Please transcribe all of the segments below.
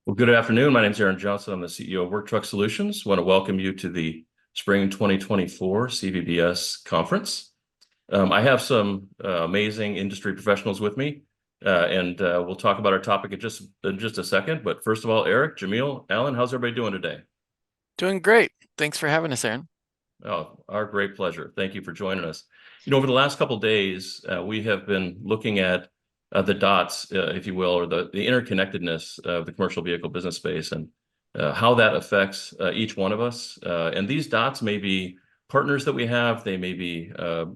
Well, good afternoon. My name is Aaron Johnson. I'm the CEO of Work Truck Solutions. I want to welcome you to the Spring 2024 CVBS conference. I have some amazing industry professionals with me, and we'll talk about our topic in just a second. But first of all, Eric, Jameel, Alan, how's everybody doing today? Doing great. Thanks for having us, Aaron. Oh, our great pleasure. Thank you for joining us. Over the last couple of days, we have been looking at the dots, if you will, or the interconnectedness of the commercial vehicle business space and how that affects each one of us. And these dots may be partners that we have, they may be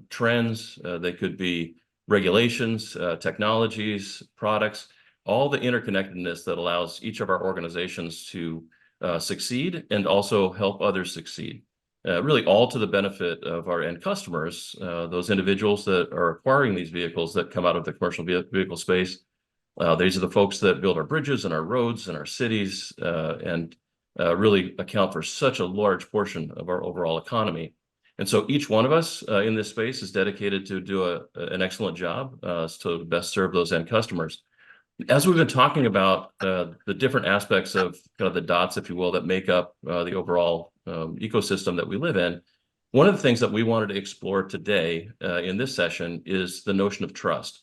trends, they could be regulations, technologies, products, all the interconnectedness that allows each of our organizations to succeed and also help others succeed. Really all to the benefit of our end customers, those individuals that are acquiring these vehicles that come out of the commercial vehicle space. These are the folks that build our bridges and our roads and our cities and really account for such a large portion of our overall economy. And so each one of us in this space is dedicated to do an excellent job to best serve those end customers. As we've been talking about the different aspects of kind of the dots, if you will, that make up the overall ecosystem that we live in, one of the things that we wanted to explore today in this session is the notion of trust.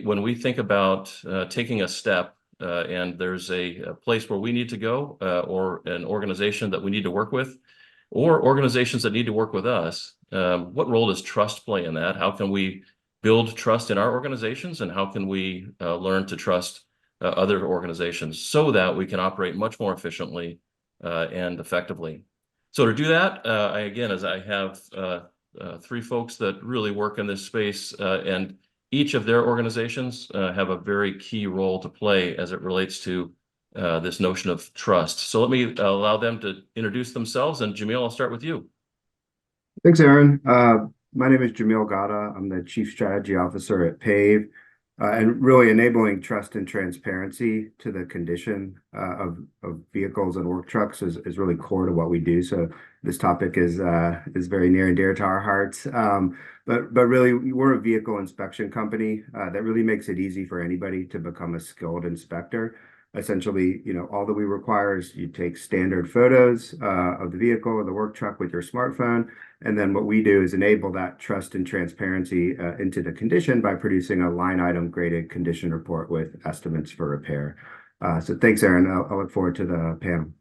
When we think about taking a step and there's a place where we need to go or an organization that we need to work with or organizations that need to work with us, what role does trust play in that? How can we build trust in our organizations, and how can we learn to trust other organizations so that we can operate much more efficiently and effectively? So to do that, as I have three folks that really work in this space, and each of their organizations have a very key role to play as it relates to this notion of trust. So let me allow them to introduce themselves, and Jameel, I'll start with you. Thanks, Aaron. My name is Jameel Ghata. I'm the Chief Strategy Officer at PAVE, and really enabling trust and transparency to the condition of vehicles and work trucks is really core to what we do. So this topic is very near and dear to our hearts. But really, we're a vehicle inspection company that really makes it easy for anybody to become a skilled inspector. Essentially, all that we require is you take standard photos of the vehicle or the work truck with your smartphone. And then what we do is enable that trust and transparency into the condition by producing a line item graded condition report with estimates for repair. So thanks, Aaron. I'll look forward to the panel.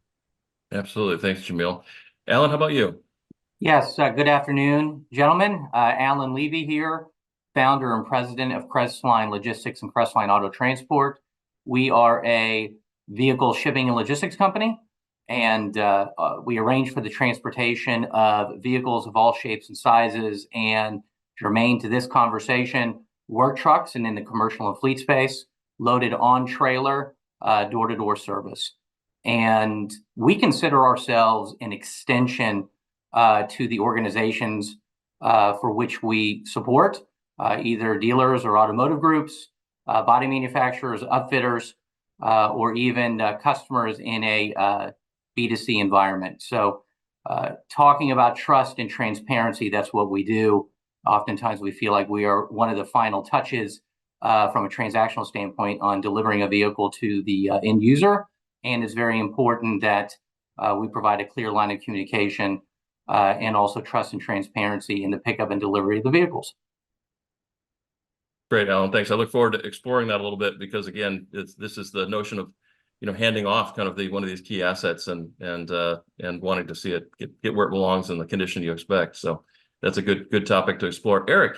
Absolutely. Thanks, Jameel. Alan, how about you? Yes, good afternoon, gentlemen. Alan Levy here, founder and president of Crestline Logistics and Crestline Auto Transport. We are a vehicle shipping and logistics company, and we arrange for the transportation of vehicles of all shapes and sizes, and germane to this conversation, work trucks and in the commercial and fleet space, loaded on trailer, door-to-door service. And we consider ourselves an extension to the organizations for which we support, either dealers or automotive groups, body manufacturers, upfitters, or even customers in a B2C environment. So talking about trust and transparency, that's what we do. Oftentimes we feel like we are one of the final touches from a transactional standpoint on delivering a vehicle to the end user. And it's very important that we provide a clear line of communication and also trust and transparency in the pickup and delivery of the vehicles. Great, Alan. Thanks. I look forward to exploring that a little bit because, again, this is the notion of handing off kind of one of these key assets and wanting to see it get where it belongs in the condition you expect. So that's a good topic to explore. Eric.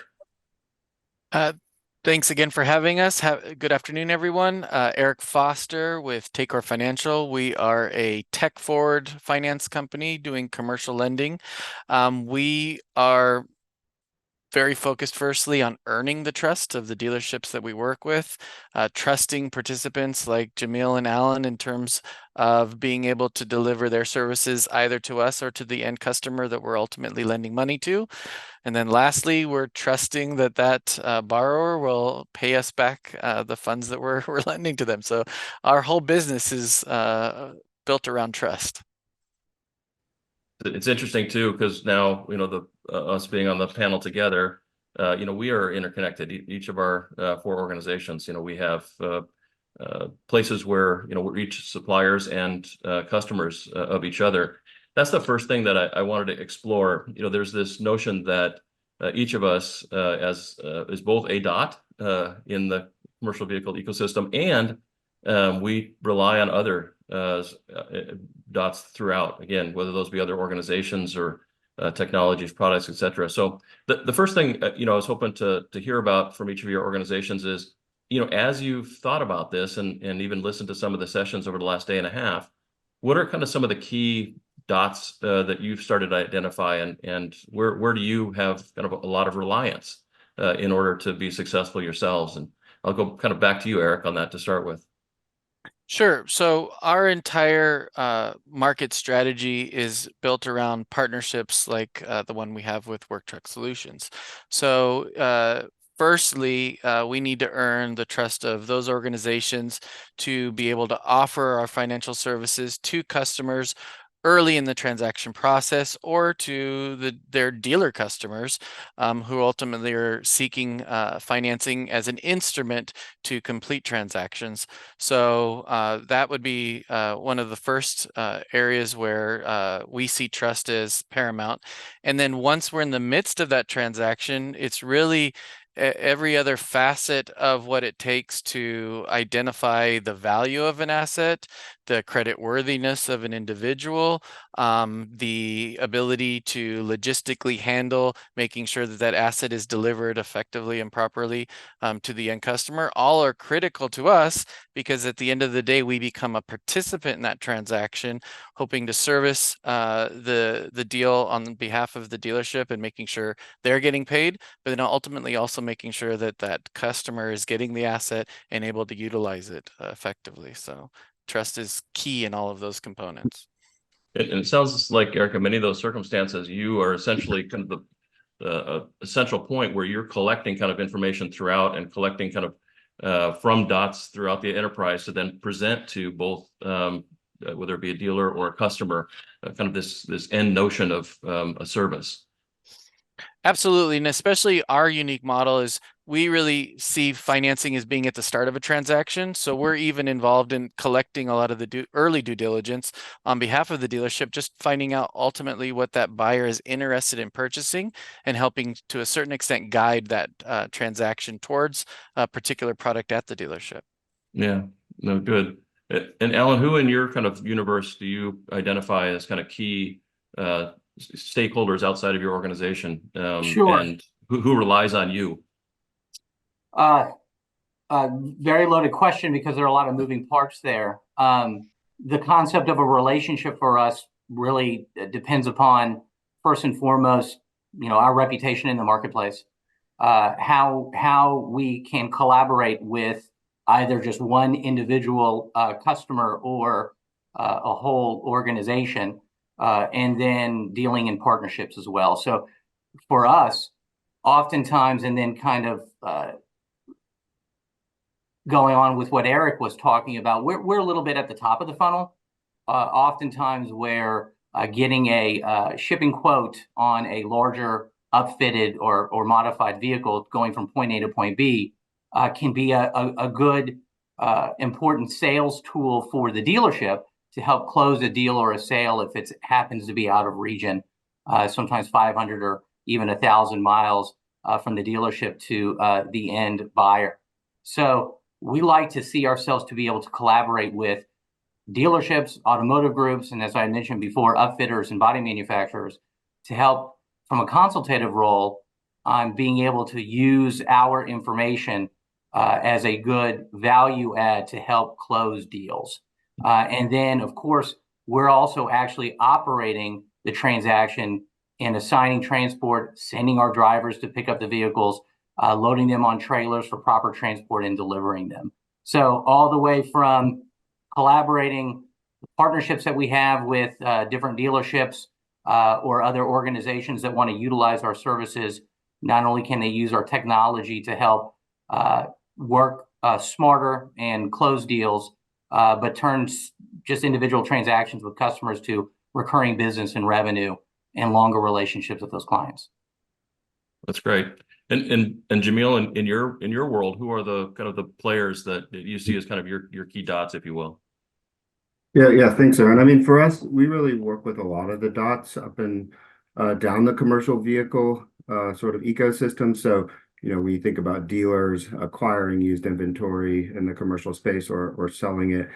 Thanks again for having us. Good afternoon, everyone. Eric Foster with Taycor Financial. We are a tech-forward finance company doing commercial lending. We are very focused firstly on earning the trust of the dealerships that we work with, trusting participants like Jameel and Alan in terms of being able to deliver their services either to us or to the end customer that we're ultimately lending money to. And then lastly, we're trusting that borrower will pay us back the funds that we're lending to them. So our whole business is built around trust. It's interesting too, because now, us being on the panel together, we are interconnected. Each of our four organizations, we have places where, we're each suppliers and customers of each other. That's the first thing that I wanted to explore. There's this notion that each of us is both a dot in the commercial vehicle ecosystem, and we rely on other dots throughout, again, whether those be other organizations or technologies, products, et cetera. So the first thing, I was hoping to hear about from each of your organizations is, as you've thought about this and even listened to some of the sessions over the last day and a half, what are kind of some of the key dots that you've started to identify, and where do you have kind of a lot of reliance in order to be successful yourselves? And I'll go kind of back to you, Eric, on that to start with. Sure. So our entire market strategy is built around partnerships like the one we have with Work Truck Solutions. So firstly, we need to earn the trust of those organizations to be able to offer our financial services to customers early in the transaction process, or to their dealer customers who ultimately are seeking financing as an instrument to complete transactions. So that would be one of the first areas where we see trust as paramount. And then once we're in the midst of that transaction, it's really every other facet of what it takes to identify the value of an asset, the credit worthiness of an individual, the ability to logistically handle making sure that that asset is delivered effectively and properly to the end customer, all are critical to us, because at the end of the day, we become a participant in that transaction, hoping to service the deal on behalf of the dealership and making sure they're getting paid, but then ultimately also making sure that that customer is getting the asset and able to utilize it effectively. So trust is key in all of those components. And it sounds like, Eric, in many of those circumstances, you are essentially kind of the essential point where you're collecting kind of information throughout and collecting kind of from dots throughout the enterprise to then present to both, whether it be a dealer or a customer, kind of this end notion of a service. Absolutely. And especially our unique model is we really see financing as being at the start of a transaction. So we're even involved in collecting a lot of the early due diligence on behalf of the dealership, just finding out ultimately what that buyer is interested in purchasing and helping to a certain extent guide that transaction towards a particular product at the dealership. Yeah, no, good. And Alan, who in your kind of universe do you identify as kind of key stakeholders outside of your organization, Sure. and who relies on you? Very loaded question, because there are a lot of moving parts there. The concept of a relationship for us really depends upon, first and foremost, our reputation in the marketplace, how we can collaborate with either just one individual customer or a whole organization, and then dealing in partnerships as well. So for us, oftentimes, and then kind of going on with what Eric was talking about, we're a little bit at the top of the funnel. Oftentimes where getting a shipping quote on a larger upfitted or modified vehicle going from point A to point B can be a good, important sales tool for the dealership to help close a deal or a sale if it happens to be out of region, sometimes 500 or even 1,000 miles from the dealership to the end buyer. So we like to see ourselves to be able to collaborate with dealerships, automotive groups, and as I mentioned before, upfitters and body manufacturers to help from a consultative role on being able to use our information as a good value add to help close deals. And then, of course, we're also actually operating the transaction and assigning transport, sending our drivers to pick up the vehicles, loading them on trailers for proper transport and delivering them. So all the way from collaborating, partnerships that we have with different dealerships or other organizations that want to utilize our services. Not only can they use our technology to help work smarter and close deals, but turns just individual transactions with customers to recurring business and revenue and longer relationships with those clients. That's great. And Jameel, in your world, who are the kind of the players that you see as kind of your key dots, if you will? Yeah, thanks, Aaron. I mean, for us, we really work with a lot of the dots up and down the commercial vehicle sort of ecosystem. So, we think about dealers acquiring used inventory in the commercial space or selling it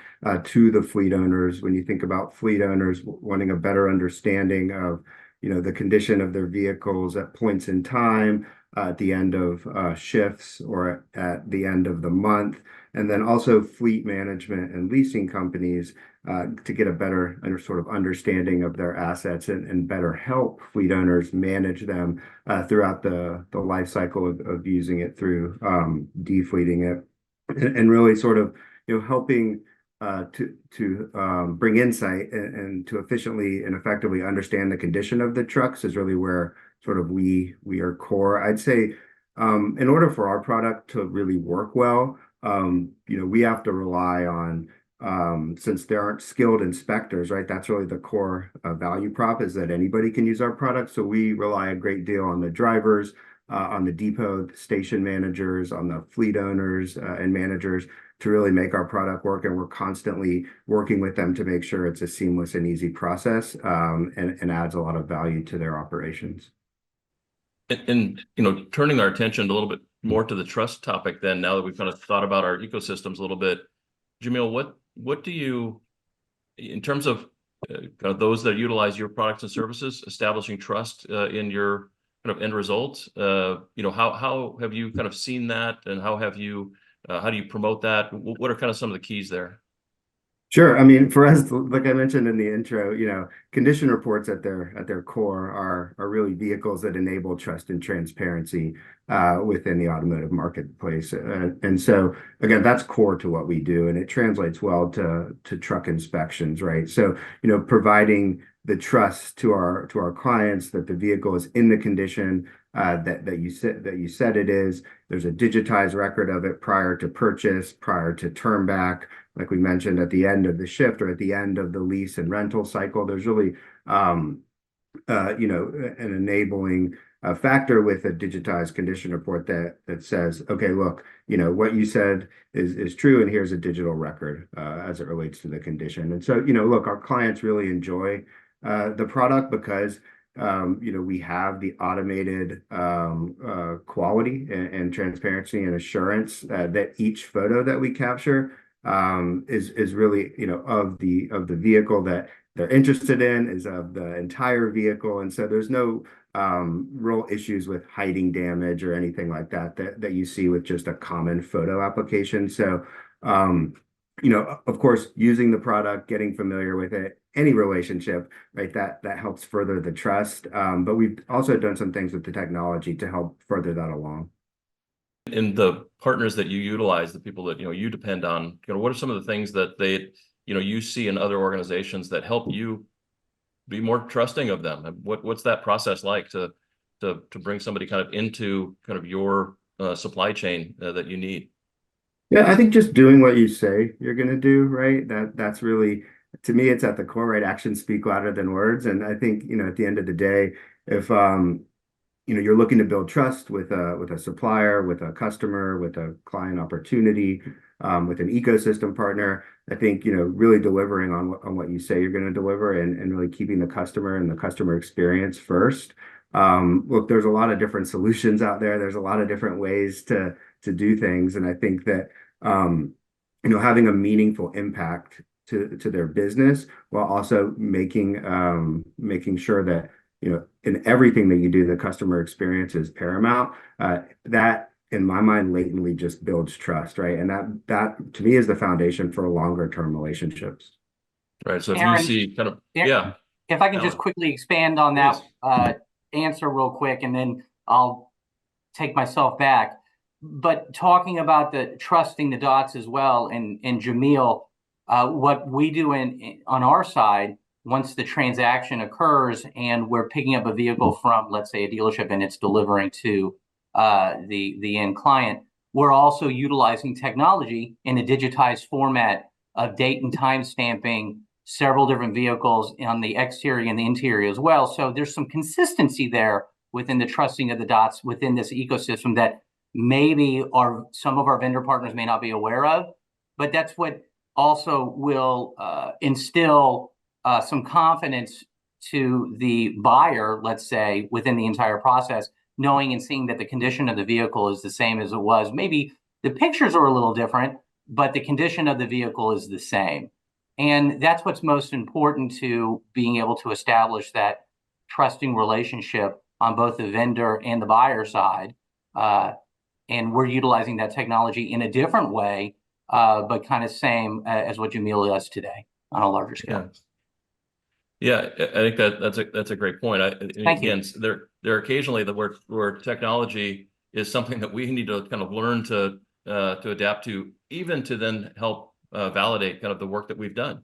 to the fleet owners. When you think about fleet owners wanting a better understanding of, the condition of their vehicles at points in time, at the end of shifts or at the end of the month, and then also fleet management and leasing companies to get a better sort of understanding of their assets and better help fleet owners manage them throughout the life cycle of using it through defleeting it, and really sort of helping to bring insight and to efficiently and effectively understand the condition of the trucks is really where sort of we are core. I'd say in order for our product to really work well, we have to rely on since there aren't skilled inspectors, right? That's really the core value prop, is that anybody can use our product. So we rely a great deal on the drivers, on the depot station managers, on the fleet owners and managers to really make our product work. And we're constantly working with them to make sure it's a seamless and easy process and adds a lot of value to their operations. And turning our attention a little bit more to the trust topic, then now that we've kind of thought about our ecosystems a little bit, Jameel, what do you, in terms of kind of those that utilize your products and services, establishing trust in your kind of end result? How have you kind of seen that, and how do you promote that? What are kind of some of the keys there? Sure. I mean, for us, like I mentioned in the intro, condition reports at their core are really vehicles that enable trust and transparency within the automotive marketplace. And so again, that's core to what we do, and it translates well to truck inspections, right? So, providing the trust to our clients that the vehicle is in the condition that you said it is. There's a digitized record of it prior to purchase, prior to turn back, like we mentioned, at the end of the shift or at the end of the lease and rental cycle. There's really an enabling factor with a digitized condition report that says, okay, look, what you said is true, and here's a digital record as it relates to the condition. And so, look, our clients really enjoy the product because we have the automated quality and transparency and assurance that each photo that we capture is really of the vehicle that they're interested in, is of the entire vehicle. And so there's no real issues with hiding damage or anything like that you see with just a common photo application. So of course, using the product, getting familiar with it, any relationship, right, that helps further the trust. But we've also done some things with the technology to help further that along. In the partners that you utilize, the people that you depend on, what are some of the things that they you see in other organizations that help you be more trusting of them? And what's that process like to bring somebody kind of into kind of your supply chain that you need? Yeah, I think just doing what you say you're going to do, right? That's really, to me, it's at the core, right? Actions speak louder than words. And I think, at the end of the day, if you're looking to build trust with a supplier, with a customer, with a client opportunity, with an ecosystem partner, I think, really delivering on what you say you're going to deliver and really keeping the customer and the customer experience first. Look, there's a lot of different solutions out there. There's a lot of different ways to do things. And I think that, having a meaningful impact to their business while also making sure that, in everything that you do, the customer experience is paramount. That, in my mind, latently just builds trust, right? And that to me is the foundation for longer term relationships. Right. So if Aaron, you see kind of, Aaron, if I can just quickly expand on that answer real quick, and then I'll take myself back. But talking about the trusting the dots as well, and Jameel, what we do on our side, once the transaction occurs and we're picking up a vehicle from, let's say, a dealership and it's delivering to the end client, we're also utilizing technology in a digitized format of date and time stamping several different vehicles on the exterior and the interior as well. So there's some consistency there within the trusting of the dots within this ecosystem that maybe some of our vendor partners may not be aware of, but that's what also will instill some confidence to the buyer, let's say, within the entire process, knowing and seeing that the condition of the vehicle is the same as it was. Maybe the pictures are a little different, but the condition of the vehicle is the same. And that's what's most important to being able to establish that trusting relationship on both the vendor and the buyer side. And we're utilizing that technology in a different way, but kind of same as what Jameel does today on a larger scale. Yeah, I think that's a great point. Thank you. Again, there are occasionally where technology is something that we need to kind of learn to adapt to, even to then help validate kind of the work that we've done,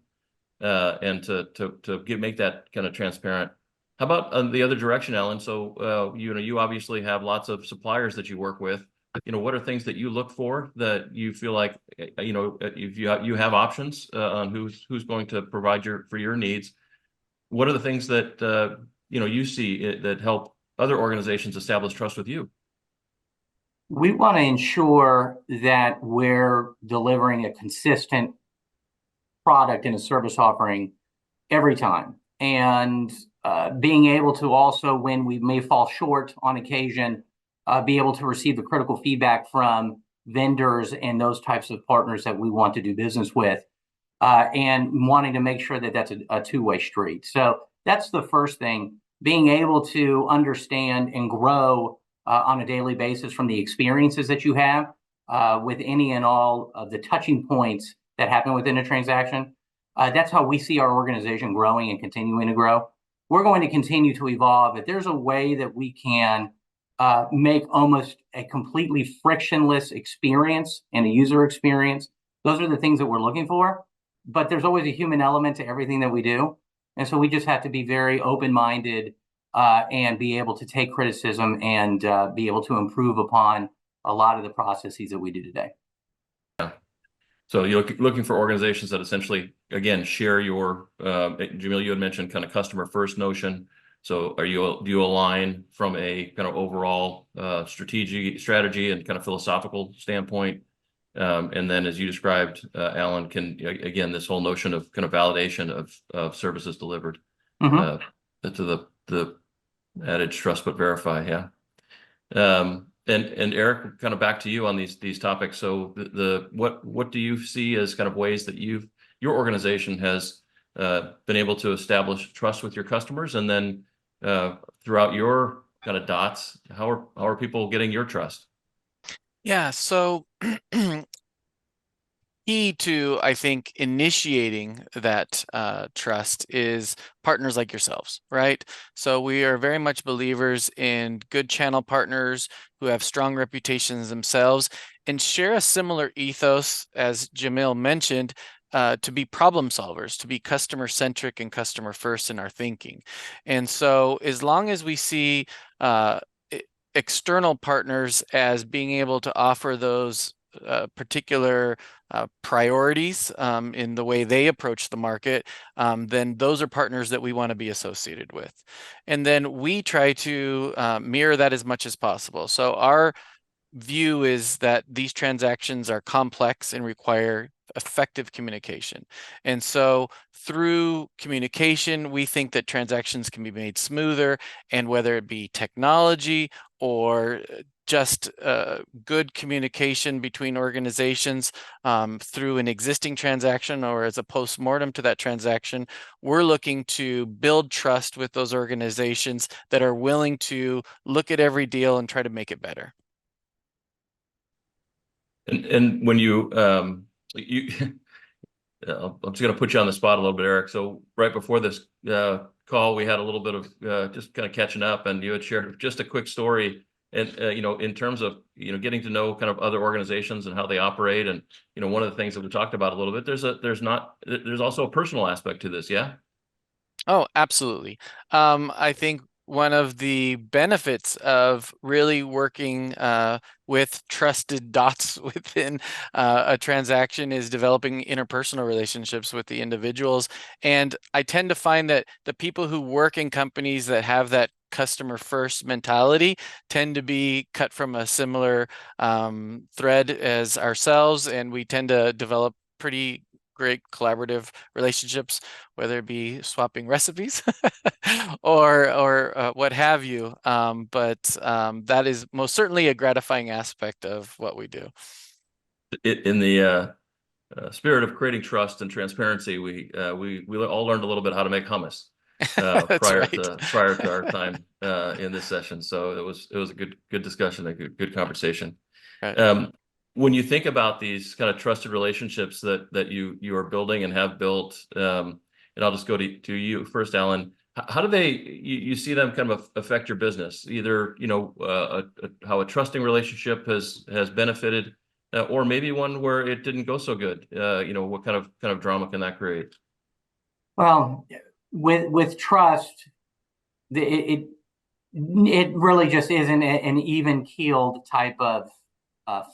and to make that kind of transparent. How about the other direction, Alan? So you obviously have lots of suppliers that you work with. What are things that you look for that you feel like if you have options on who's going to provide for your needs? What are the things that you see that help other organizations establish trust with you? We want to ensure that we're delivering a consistent product and a service offering every time, and being able to also, when we may fall short on occasion, be able to receive the critical feedback from vendors and those types of partners that we want to do business with, and wanting to make sure that that's a two-way street. So that's the first thing, being able to understand and grow on a daily basis from the experiences that you have with any and all of the touching points that happen within a transaction. That's how we see our organization growing and continuing to grow. We're going to continue to evolve. If there's a way that we can make almost a completely frictionless experience and a user experience, those are the things that we're looking for. But there's always a human element to everything that we do. And so we just have to be very open-minded and be able to take criticism and be able to improve upon a lot of the processes that we do today. Yeah. So you're looking for organizations that essentially, again, share your, Jameel, you had mentioned kind of customer first notion. So do you align from a kind of overall strategy and kind of philosophical standpoint? And then, as you described, Alan, again, this whole notion of kind of validation of services delivered, to the adage trust but verify. Yeah. And Eric, kind of back to you on these topics. So what do you see as kind of ways that your organization has been able to establish trust with your customers, and then throughout your kind of dots, how are people getting your trust? Yeah, so key to, I think, initiating that trust is partners like yourselves, right? So we are very much believers in good channel partners who have strong reputations themselves and share a similar ethos, as Jameel mentioned, to be problem solvers, to be customer centric and customer first in our thinking. And so as long as we see external partners as being able to offer those particular priorities in the way they approach the market, then those are partners that we want to be associated with. And then we try to mirror that as much as possible. So our view is that these transactions are complex and require effective communication. And so through communication, we think that transactions can be made smoother, and whether it be technology or just good communication between organizations through an existing transaction or as a post-mortem to that transaction, we're looking to build trust with those organizations that are willing to look at every deal and try to make it better. And when I'm just going to put you on the spot a little bit, Eric. So right before this call, we had a little bit of just kind of catching up, and you had shared just a quick story, and in terms of getting to know kind of other organizations and how they operate, and one of the things that we talked about a little bit. There's also a personal aspect to this, yeah. Oh, absolutely. I think one of the benefits of really working with trusted dots within a transaction is developing interpersonal relationships with the individuals. And I tend to find that the people who work in companies that have that customer first mentality tend to be cut from a similar thread as ourselves, and we tend to develop pretty great collaborative relationships, whether it be swapping recipes or what have you. But that is most certainly a gratifying aspect of what we do. In the spirit of creating trust and transparency, we all learned a little bit how to make hummus prior to our time in this session. So it was a good discussion, a good conversation. Right. When you think about these kind of trusted relationships that you are building and have built, and I'll just go to you first, Alan. How do you see them kind of affect your business? Either how a trusting relationship has benefited, or maybe one where it didn't go so good. What kind of drama can that create? Well, with trust, it really just isn't an even keeled type of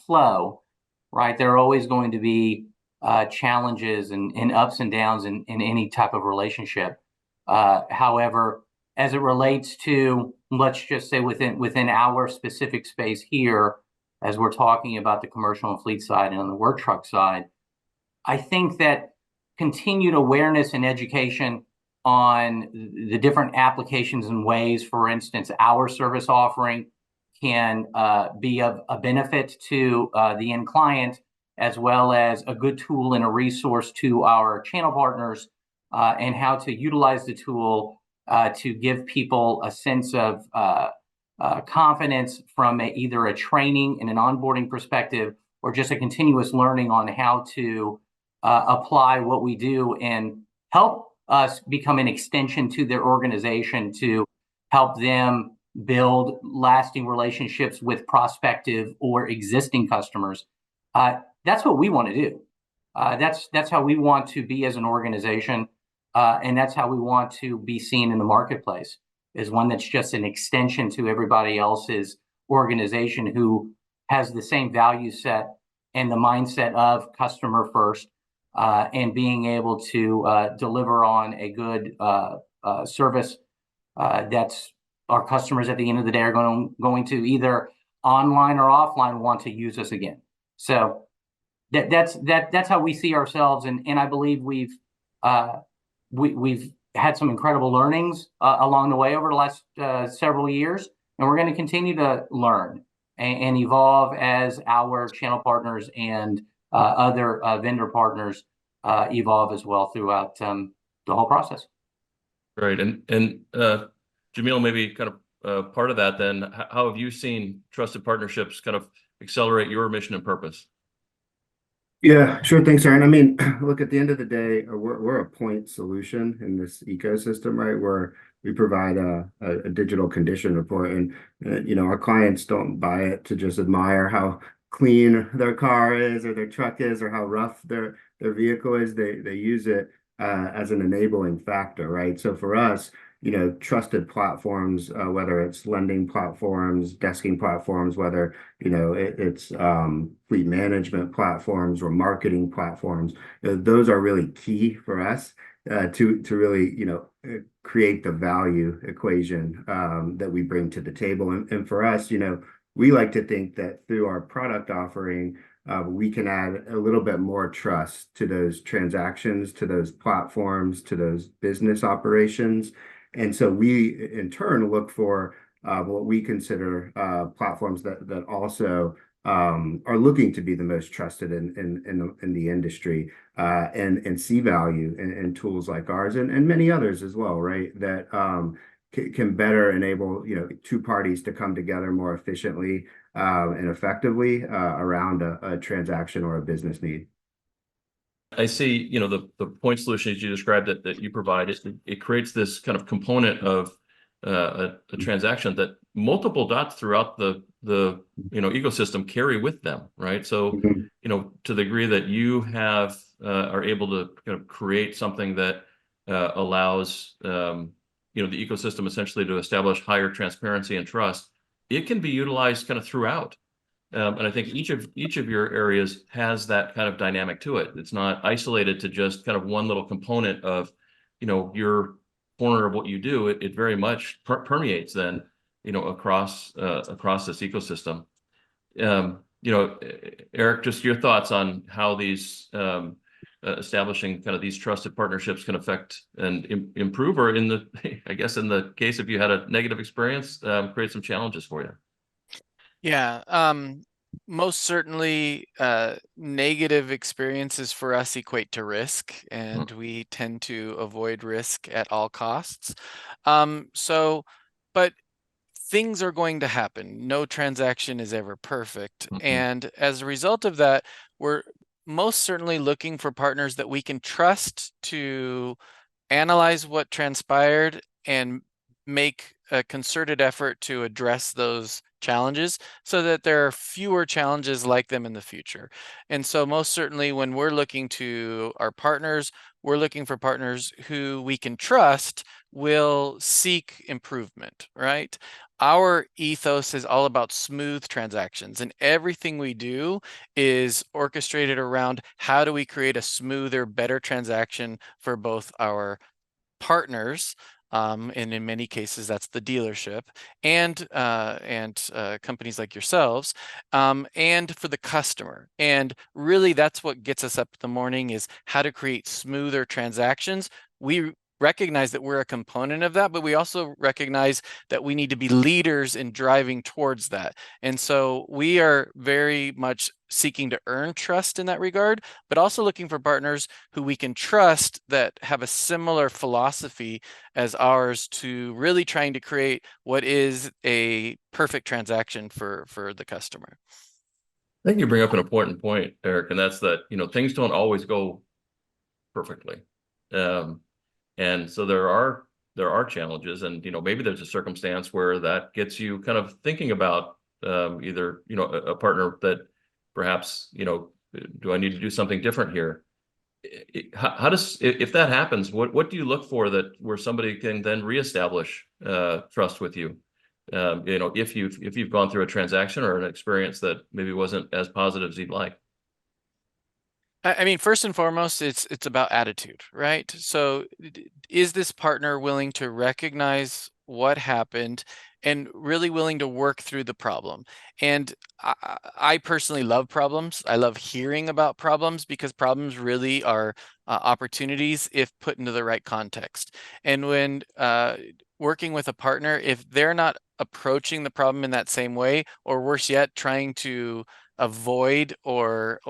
flow, right? There are always going to be challenges and ups and downs in any type of relationship. However, as it relates to, let's just say within our specific space here, as we're talking about the commercial and fleet side and on the work truck side, I think that continued awareness and education on the different applications and ways, for instance, our service offering can be of a benefit to the end client, as well as a good tool and a resource to our channel partners, and how to utilize the tool to give people a sense of confidence from either a training and an onboarding perspective, or just a continuous learning on how to apply what we do and help us become an extension to their organization to help them build lasting relationships with prospective or existing customers. That's what we want to do. That's how we want to be as an organization, and that's how we want to be seen in the marketplace, is one that's just an extension to everybody else's organization who has the same value set and the mindset of customer first, and being able to deliver on a good service that's our customers at the end of the day are going to either online or offline want to use us again. So that's how we see ourselves, and I believe we've had some incredible learnings along the way over the last several years, and we're going to continue to learn and evolve as our channel partners and other vendor partners evolve as well throughout the whole process. Right, and Jameel, maybe kind of part of that then, how have you seen trusted partnerships kind of accelerate your mission and purpose? Yeah, sure. Thanks, Aaron. I mean, look, at the end of the day, we're a point solution in this ecosystem, right? Where we provide a digital condition report, and our clients don't buy it to just admire how clean their car is or their truck is or how rough their vehicle is. They use it as an enabling factor, right? So for us, trusted platforms, whether it's lending platforms, desking platforms, whether it's fleet management platforms or marketing platforms, those are really key for us to really create the value equation that we bring to the table. And for us, we like to think that through our product offering, we can add a little bit more trust to those transactions, to those platforms, to those business operations. And so we, in turn, look for what we consider platforms that also are looking to be the most trusted in the industry, and see value in tools like ours and many others as well, right? That can better enable two parties to come together more efficiently and effectively around a transaction or a business need. I see, the point solutions you described that you provide, it creates this kind of component of a transaction that multiple dots throughout the ecosystem carry with them, right? So, to the degree that you are able to kind of create something that allows the ecosystem essentially to establish higher transparency and trust, it can be utilized kind of throughout. And I think each of your areas has that kind of dynamic to it. It's not isolated to just kind of one little component of, your corner of what you do, it very much permeates then, across this ecosystem. Eric, just your thoughts on how these establishing kind of these trusted partnerships can affect and improve, or I guess in the case if you had a negative experience, create some challenges for you. Yeah, most certainly negative experiences for us equate to risk, and we tend to avoid risk at all costs. But things are going to happen. No transaction is ever perfect. And as a result of that, we're most certainly looking for partners that we can trust to analyze what transpired and make a concerted effort to address those challenges so that there are fewer challenges like them in the future. And so most certainly when we're looking to our partners, we're looking for partners who we can trust will seek improvement, right? Our ethos is all about smooth transactions, and everything we do is orchestrated around how do we create a smoother, better transaction for both our partners, and in many cases that's the dealership, and companies like yourselves, and for the customer. And really that's what gets us up in the morning, is how to create smoother transactions. We recognize that we're a component of that, but we also recognize that we need to be leaders in driving towards that. And so we are very much seeking to earn trust in that regard, but also looking for partners who we can trust that have a similar philosophy as ours, to really trying to create what is a perfect transaction for the customer. I think you bring up an important point, Eric, and that's that, things don't always go perfectly. And so there are challenges, and maybe there's a circumstance where that gets you kind of thinking about either a partner that perhaps do I need to do something different here? How does, if that happens, what do you look for where somebody can then reestablish trust with you? If you've gone through a transaction or an experience that maybe wasn't as positive as you'd like. I mean, first and foremost, it's about attitude, right? So is this partner willing to recognize what happened and really willing to work through the problem? And I personally love problems. I love hearing about problems, because problems really are opportunities if put into the right context. And when working with a partner, if they're not approaching the problem in that same way, or worse yet, trying to avoid or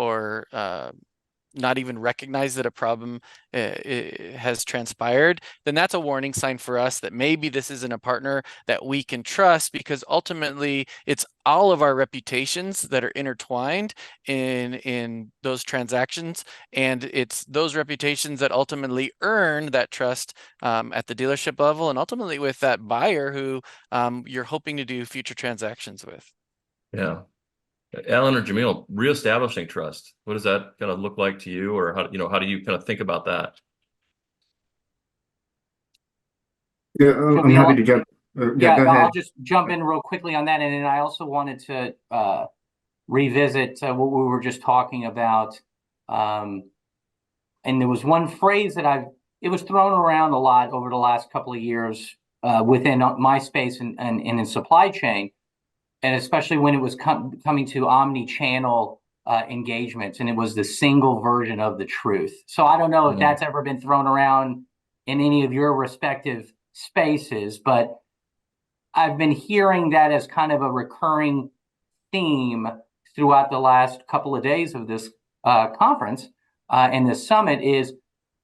not even recognize that a problem has transpired, then that's a warning sign for us that maybe this isn't a partner that we can trust, because ultimately it's all of our reputations that are intertwined in those transactions, and it's those reputations that ultimately earn that trust at the dealership level, and ultimately with that buyer who you're hoping to do future transactions with. Yeah. Alan or Jameel, reestablishing trust, what does that kind of look like to you, or how do you kind of think about that? Yeah, I'm happy to jump. Yeah, Go ahead. I'll just jump in real quickly on that, and then I also wanted to revisit what we were just talking about. And there was one phrase that it was thrown around a lot over the last couple of years within my space and in supply chain. And especially when it was coming to omni-channel engagements, and it was the single version of the truth. So I don't know if that's ever been thrown around in any of your respective spaces, but I've been hearing that as kind of a recurring theme throughout the last couple of days of this conference and this summit, is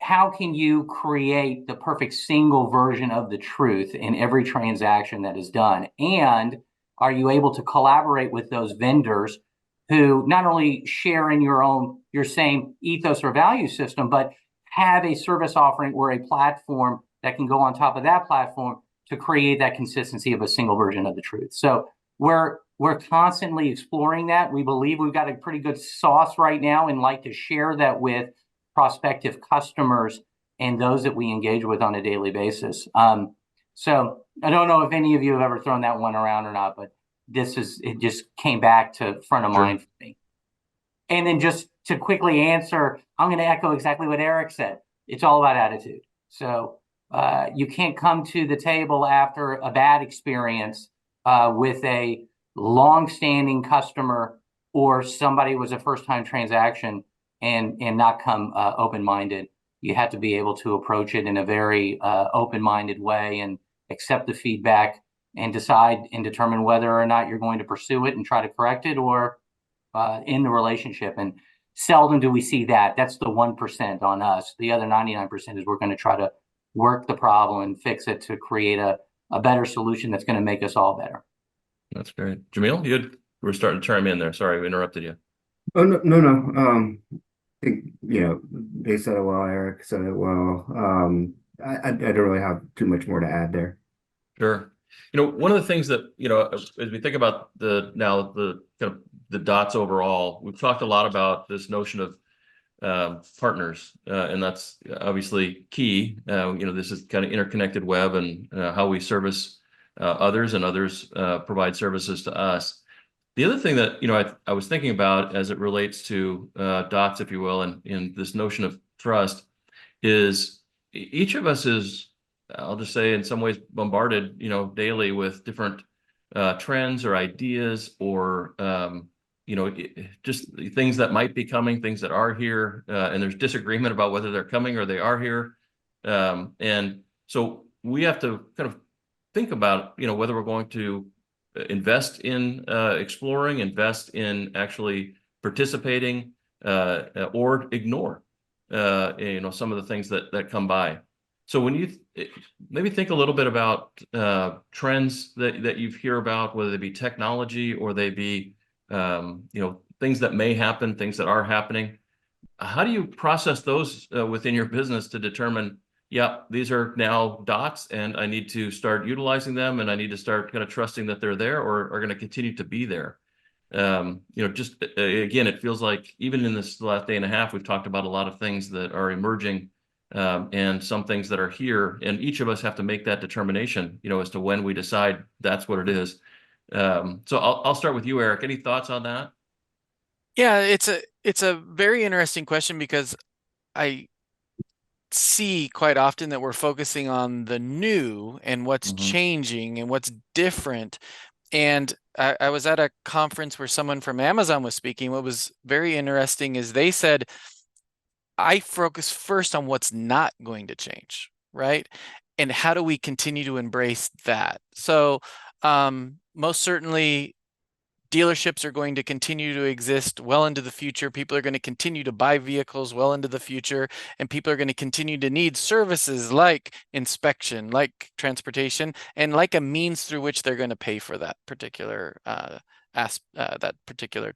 how can you create the perfect single version of the truth in every transaction that is done? And are you able to collaborate with those vendors who not only share in your same ethos or value system, but have a service offering or a platform that can go on top of that platform to create that consistency of a single version of the truth? So we're constantly exploring that. We believe we've got a pretty good sauce right now, and like to share that with prospective customers and those that we engage with on a daily basis. So I don't know if any of you have ever thrown that one around or not, but it just came back to front of mind for me. And then just to quickly answer, I'm going to echo exactly what Eric said. It's all about attitude. So you can't come to the table after a bad experience with a long-standing customer or somebody was a first-time transaction and not come open-minded. You have to be able to approach it in a very open-minded way and accept the feedback and decide and determine whether or not you're going to pursue it and try to correct it or in the relationship. And seldom do we see that. That's the 1% on us. The other 99% is we're going to try to work the problem and fix it to create a better solution that's going to make us all better. That's great. Jameel, you were starting to chime in there. Sorry, we interrupted you. Oh, no. I think, they said it well, Eric said it well. I don't really have too much more to add there. Sure. One of the things that, as we think about the kind of the dots overall, we've talked a lot about this notion of partners, and that's obviously key. This is kind of interconnected web and how we service others and others provide services to us. The other thing that, I was thinking about as it relates to dots, if you will, and in this notion of trust is each of us is, I'll just say in some ways bombarded, daily with different trends or ideas or, just things that might be coming, things that are here, and there's disagreement about whether they're coming or they are here. And so we have to kind of think about, whether we're going to invest in exploring, invest in actually participating, or ignore, some of the things that come by. So when you maybe think a little bit about trends that you hear about, whether they be technology or they be, things that may happen, things that are happening, how do you process those within your business to determine, yeah, these are now dots and I need to start utilizing them and I need to start kind of trusting that they're there or are going to continue to be there? Just again, it feels like even in this last day and a half, we've talked about a lot of things that are emerging and some things that are here, and each of us have to make that determination, as to when we decide that's what it is. So I'll start with you, Eric. Any thoughts on that? Yeah, it's a very interesting question because I see quite often that we're focusing on the new and what's changing and what's different. And I was at a conference where someone from Amazon was speaking. What was very interesting is they said, I focus first on what's not going to change, right? And how do we continue to embrace that? So most certainly, dealerships are going to continue to exist well into the future. People are going to continue to buy vehicles well into the future, and people are going to continue to need services like inspection, like transportation, and like a means through which they're going to pay for that particular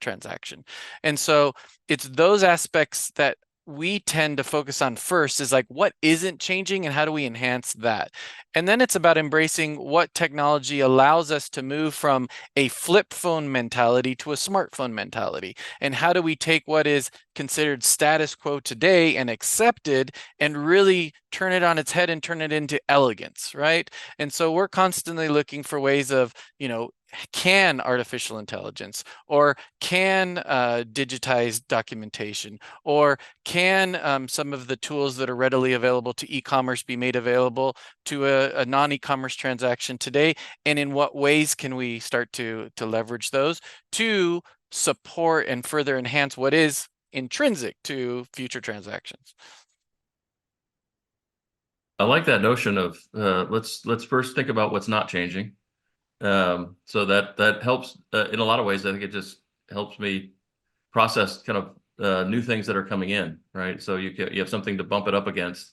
transaction. And so it's those aspects that we tend to focus on first, is like what isn't changing and how do we enhance that? And then it's about embracing what technology allows us to move from a flip phone mentality to a smartphone mentality. And how do we take what is considered status quo today and accepted and really turn it on its head and turn it into elegance, right? And so we're constantly looking for ways of, can artificial intelligence or can digitized documentation or can some of the tools that are readily available to e-commerce be made available to a non-e-commerce transaction today? And in what ways can we start to leverage those to support and further enhance what is intrinsic to future transactions? I like that notion of let's first think about what's not changing. So that helps in a lot of ways. I think it just helps me process kind of new things that are coming in, right? So you have something to bump it up against.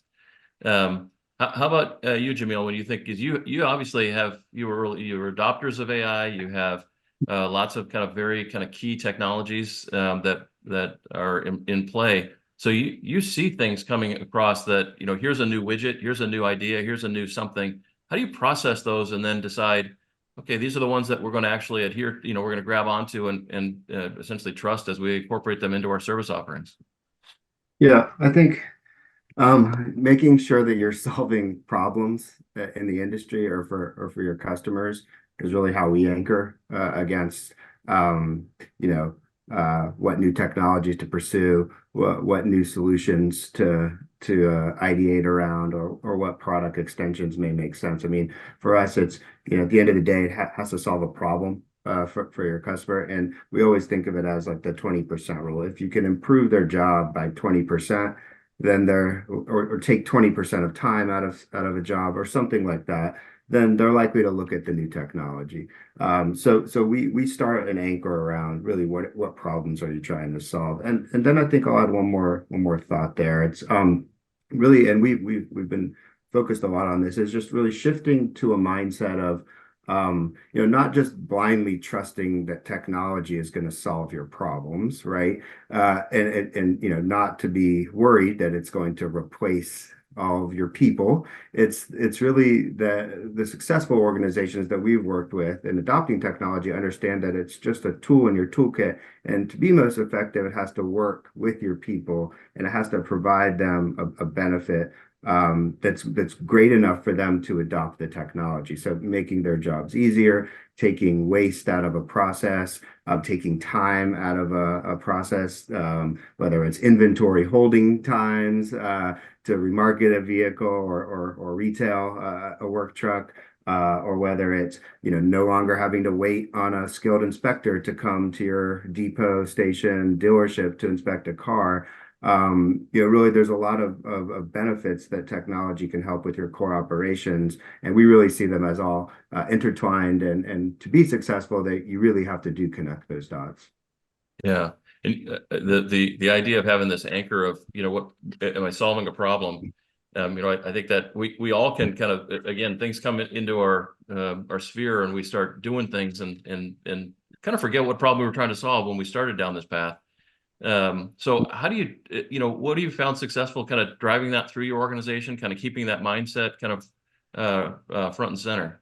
How about you, Jameel? When you think, because you obviously you were adopters of AI, you have lots of kind of very kind of key technologies that are in play. So you see things coming across that, here's a new widget, here's a new idea, here's a new something. How do you process those and then decide, okay, these are the ones that we're going to actually adhere, we're going to grab onto and essentially trust as we incorporate them into our service offerings? Yeah, I think making sure that you're solving problems in the industry or for your customers is really how we anchor against what new technologies to pursue, what new solutions to ideate around, or what product extensions may make sense. I mean, for us, it's, at the end of the day, it has to solve a problem for your customer. And we always think of it as like the 20% rule. If you can improve their job by 20%, then or take 20% of time out of a job or something like that, then they're likely to look at the new technology. So we start an anchor around really what problems are you trying to solve, and then I think I'll add one more thought there. It's really, and we've been focused a lot on this, is just really shifting to a mindset of not just blindly trusting that technology is going to solve your problems, right? And not to be worried that it's going to replace all of your people. It's really the successful organizations that we've worked with in adopting technology understand that it's just a tool in your toolkit, and to be most effective, it has to work with your people, and it has to provide them a benefit that's great enough for them to adopt the technology. So making their jobs easier, taking waste out of a process, taking time out of a process, whether it's inventory holding times to remarket a vehicle or retail a work truck, or whether it's no longer having to wait on a skilled inspector to come to your depot station dealership to inspect a car. Really, there's a lot of benefits that technology can help with your core operations, and we really see them as all intertwined. And to be successful, that you really have to connect those dots. Yeah, and the idea of having this anchor of what am I solving a problem? I think that we all can kind of, again, things come into our sphere, and we start doing things and kind of forget what problem we were trying to solve when we started down this path. So how do you, what have you found successful kind of driving that through your organization, kind of keeping that mindset kind of front and center?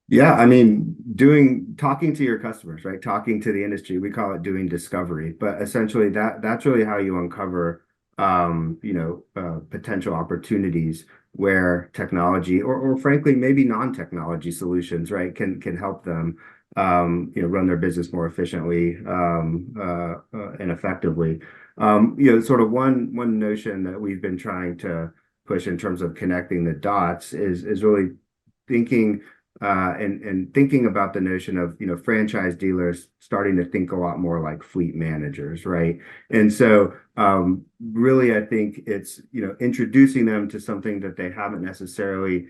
Yeah, I mean, talking to your customers, right? Talking to the industry, we call it doing discovery, but essentially that's really how you uncover, potential opportunities where technology or frankly, maybe non-technology solutions, right, can help them, run their business more efficiently, and effectively. Sort of one notion that we've been trying to push in terms of connecting the dots is really thinking and thinking about the notion of franchise dealers starting to think a lot more like fleet managers, right? And so really, I think it's introducing them to something that they haven't necessarily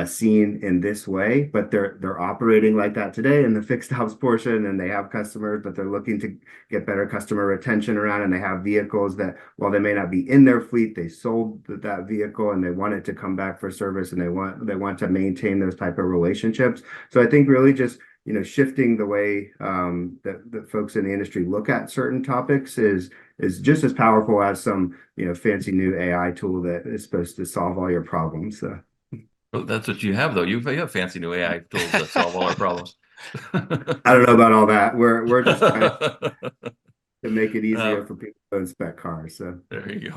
seen in this way, but they're operating like that today in the fixed ops portion, and they have customers, but they're looking to get better customer retention around, and they have vehicles that, while they may not be in their fleet, they sold that vehicle and they want it to come back for service, and they want to maintain those type of relationships. So I think really just shifting the way that folks in the industry look at certain topics is just as powerful as some fancy new AI tool that is supposed to solve all your problems. So. Well, that's what you have, though. You have fancy new AI tools that solve all our problems. I don't know about all that. We're just trying to make it easier for people to inspect cars. So there you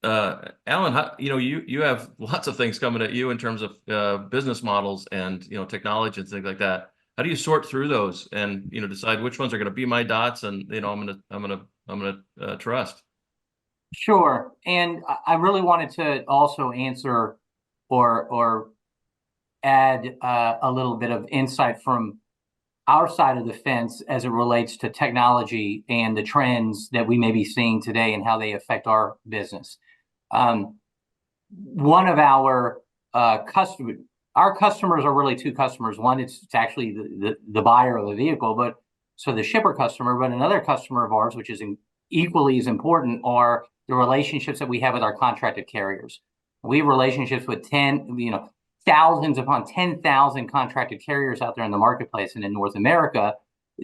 go. Alan, you have lots of things coming at you in terms of business models and technology and things like that. How do you sort through those and decide which ones are going to be my dots and I'm gonna trust? Sure, and I really wanted to also answer or add a little bit of insight from our side of the fence as it relates to technology and the trends that we may be seeing today and how they affect our business. One of our customers are really two customers. One, it's actually the buyer of the vehicle, so the shipper customer, but another customer of ours, which is equally as important, are the relationships that we have with our contracted carriers. We have relationships with thousands upon 10,000 contracted carriers out there in the marketplace and in North America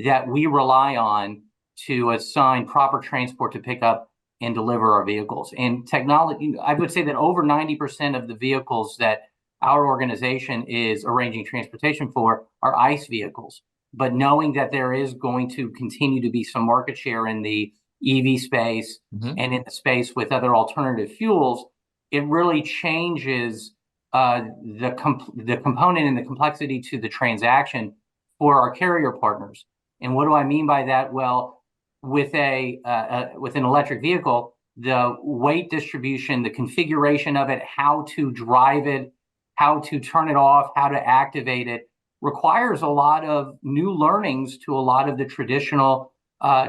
that we rely on to assign proper transport to pick up and deliver our vehicles. And technology, I would say that over 90% of the vehicles that our organization is arranging transportation for are ICE vehicles. But knowing that there is going to continue to be some market share in the EV space and in the space with other alternative fuels, it really changes the component and the complexity to the transaction for our carrier partners. And what do I mean by that? Well, with an electric vehicle, the weight distribution, the configuration of it, how to drive it, how to turn it off, how to activate it, requires a lot of new learnings to a lot of the traditional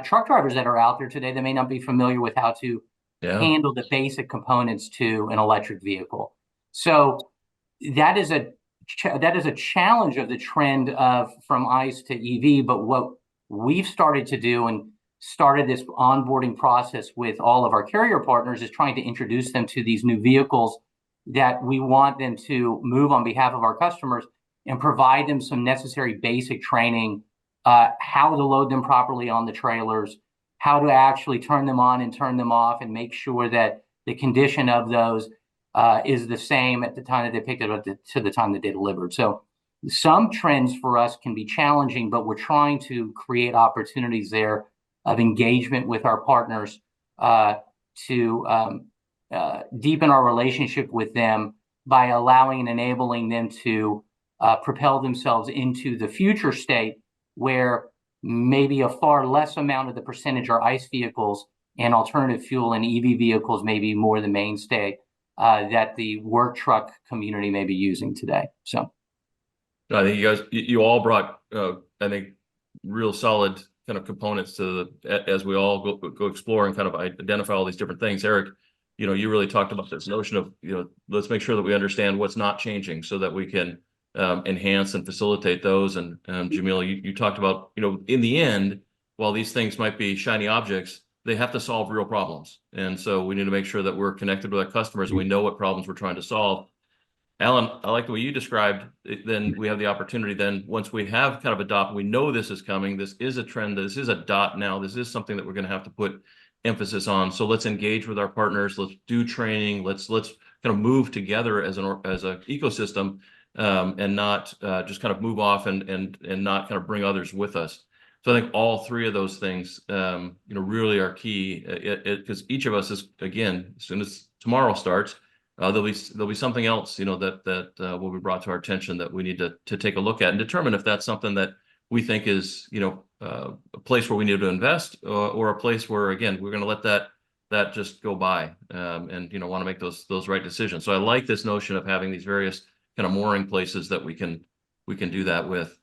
truck drivers that are out there today that may not be familiar with how to handle the basic components to an electric vehicle. So that is a challenge of the trend of from ICE to EV. But what we've started to do and started this onboarding process with all of our carrier partners is trying to introduce them to these new vehicles that we want them to move on behalf of our customers and provide them some necessary basic training, how to load them properly on the trailers, how to actually turn them on and turn them off, and make sure that the condition of those is the same at the time that they picked it up to the time that they delivered. So some trends for us can be challenging, but we're trying to create opportunities there of engagement with our partners to deepen our relationship with them by allowing and enabling them to propel themselves into the future state where maybe a far less amount of the percentage are ICE vehicles and alternative fuel and EV vehicles may be more the mainstay that the work truck community may be using today. So I think you all brought, I think, real solid kind of components to as we all go explore and kind of identify all these different things. Eric, you really talked about this notion of, let's make sure that we understand what's not changing so that we can enhance and facilitate those. And Jameel, you talked about, in the end, while these things might be shiny objects, they have to solve real problems. And so we need to make sure that we're connected with our customers and we know what problems we're trying to solve. Alan, I like the way you described it. Then we have the opportunity then, once we have kind of adopted, we know this is coming, this is a trend, this is a dot now, this is something that we're going to have to put emphasis on. So let's engage with our partners, let's do training, let's kind of move together as an ecosystem, and not just kind of move off and not kind of bring others with us. So I think all three of those things, really are key, because each of us is, again, as soon as tomorrow starts, there'll be something else, that will be brought to our attention that we need to take a look at and determine if that's something that we think is, a place where we need to invest, or a place where, again, we're going to let that just go by, and want to make those right decisions. So I like this notion of having these various kind of mooring places that we can do that with.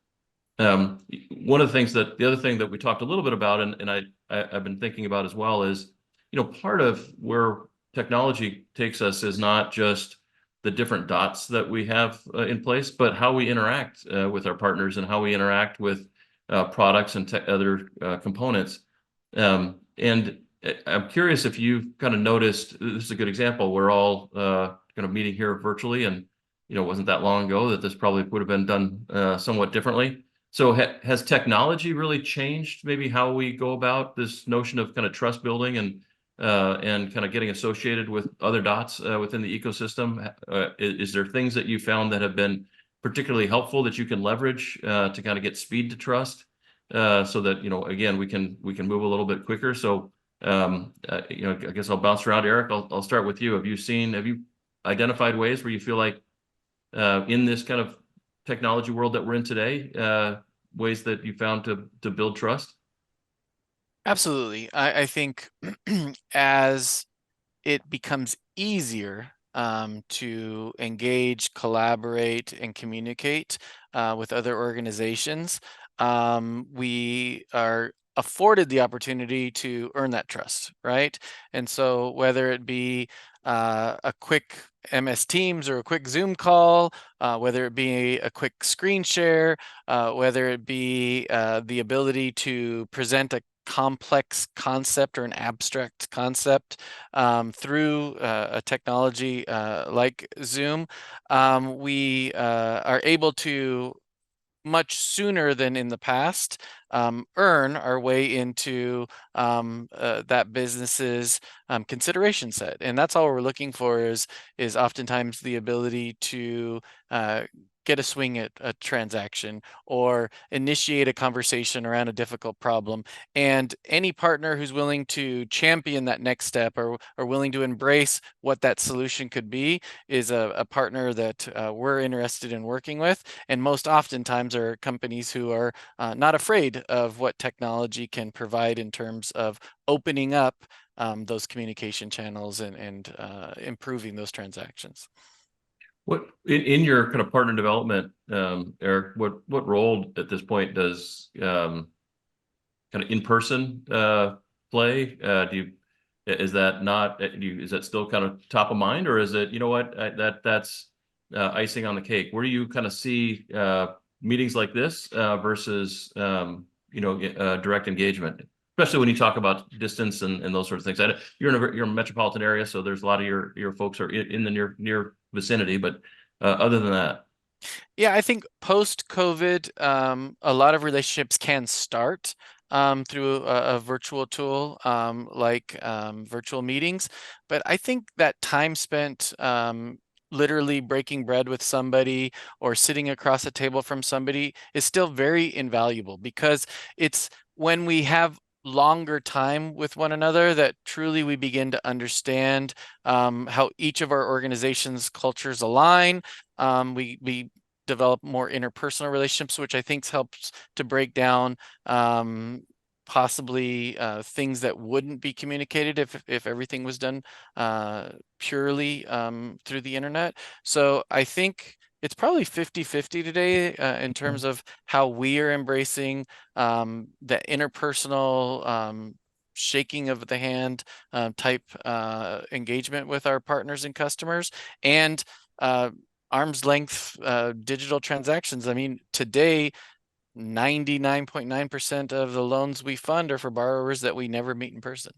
One of the other thing that we talked a little bit about, and I've been thinking about as well, is, part of where technology takes us is not just the different dots that we have in place, but how we interact with our partners and how we interact with products and other components. And I'm curious if you've kind of noticed, this is a good example, we're all kind of meeting here virtually, and it wasn't that long ago that this probably would have been done somewhat differently. So has technology really changed maybe how we go about this notion of kind of trust building and kind of getting associated with other dots within the ecosystem? Is there things that you found that have been particularly helpful that you can leverage to kind of get speed to trust, so that, again, we can move a little bit quicker? So, I guess I'll bounce around. Eric, I'll start with you. Have you identified ways where you feel like in this kind of technology world that we're in today, ways that you found to build trust? Absolutely. I think as it becomes easier to engage, collaborate, and communicate with other organizations, we are afforded the opportunity to earn that trust, right? And so whether it be a quick MS Teams or a quick Zoom call, whether it be a quick screen share, whether it be the ability to present a complex concept or an abstract concept through a technology like Zoom, we are able to much sooner than in the past earn our way into that business's consideration set. And that's all we're looking for is oftentimes the ability to get a swing at a transaction or initiate a conversation around a difficult problem. And any partner who's willing to champion that next step or willing to embrace what that solution could be is a partner that we're interested in working with. And most oftentimes are companies who are not afraid of what technology can provide in terms of opening up those communication channels and improving those transactions. What in your kind of partner development, Eric, what role at this point does kind of in-person play? Is that not, is that still kind of top of mind, or is it, you know what, that's icing on the cake? Where do you kind of see meetings like this versus direct engagement, especially when you talk about distance and those sorts of things? You're in a metropolitan area, so there's a lot of your folks are in the near vicinity, but other than that. Yeah, I think post-COVID, a lot of relationships can start through a virtual tool like virtual meetings. But I think that time spent literally breaking bread with somebody or sitting across a table from somebody is still very invaluable, because it's when we have longer time with one another that truly we begin to understand how each of our organization's cultures align. We develop more interpersonal relationships, which I think helps to break down possibly things that wouldn't be communicated if everything was done purely through the internet. So I think it's probably 50-50 today in terms of how we are embracing the interpersonal shaking of the hand type engagement with our partners and customers, and arm's length digital transactions. I mean, today, 99.9% of the loans we fund are for borrowers that we never meet in person.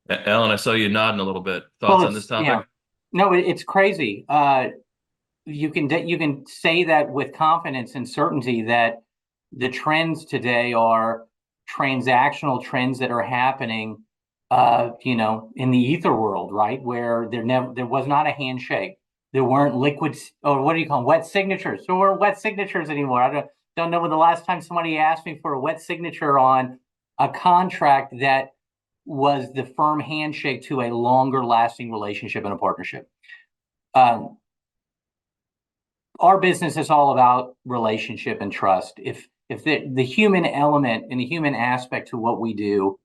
Alan, I saw you nodding a little bit. Thoughts on this topic? Yeah. No, it's crazy. You can say that with confidence and certainty that the trends today are transactional trends that are happening, in the ether world, right? Where there was not a handshake. There weren't liquids, or what do you call them, wet signatures? There weren't wet signatures anymore. I don't know when the last time somebody asked me for a wet signature on a contract that was the firm handshake to a longer lasting relationship and a partnership. Our business is all about relationship and trust. If the human element and the human aspect to what we do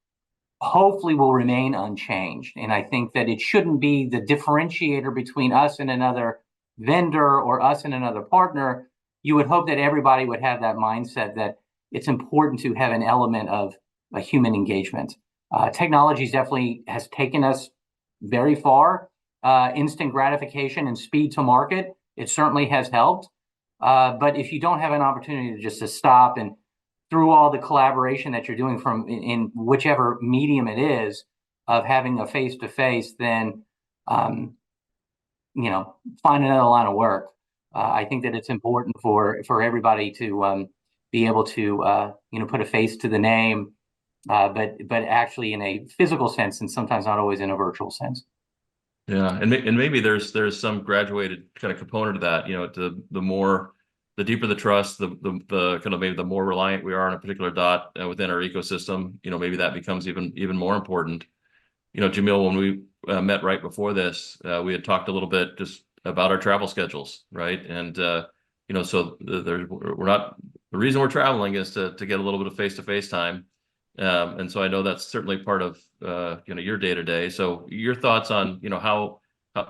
hopefully will remain unchanged. And I think that it shouldn't be the differentiator between us and another vendor or us and another partner. You would hope that everybody would have that mindset that it's important to have an element of a human engagement. Technology definitely has taken us very far. Instant gratification and speed to market, it certainly has helped. But if you don't have an opportunity to stop and through all the collaboration that you're doing from in whichever medium it is of having a face-to-face, then, find another line of work. I think that it's important for everybody to be able to, put a face to the name, but actually in a physical sense, and sometimes not always in a virtual sense. Yeah, and maybe there's some graduated kind of component to that. The deeper the trust, the kind of maybe the more reliant we are on a particular dot within our ecosystem. Maybe that becomes even more important. Jameel, when we met right before this, we had talked a little bit just about our travel schedules, right? And so we're not, the reason we're traveling is to get a little bit of face-to-face time. And so I know that's certainly part of your day-to-day. So your thoughts on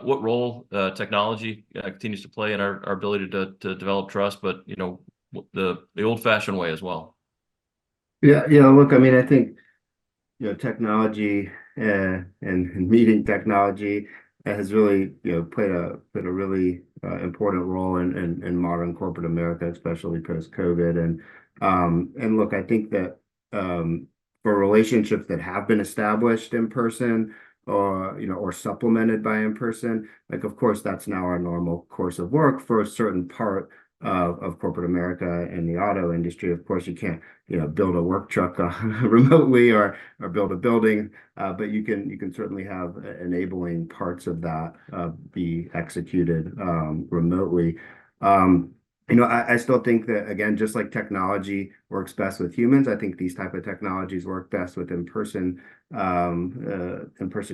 what role technology continues to play in our ability to develop trust, but the old-fashioned way as well. Yeah. Look, I mean, I think technology and meeting technology has really played a really important role in modern corporate America, especially post COVID. And look, I think that for relationships that have been established in person, or supplemented by in person, like, of course, that's now our normal course of work for a certain part of corporate America and the auto industry. Of course, you can't build a work truck remotely or build a building, but you can certainly have enabling parts of that be executed remotely. I still think that, again, just like technology works best with humans, I think these type of technologies work best with in-person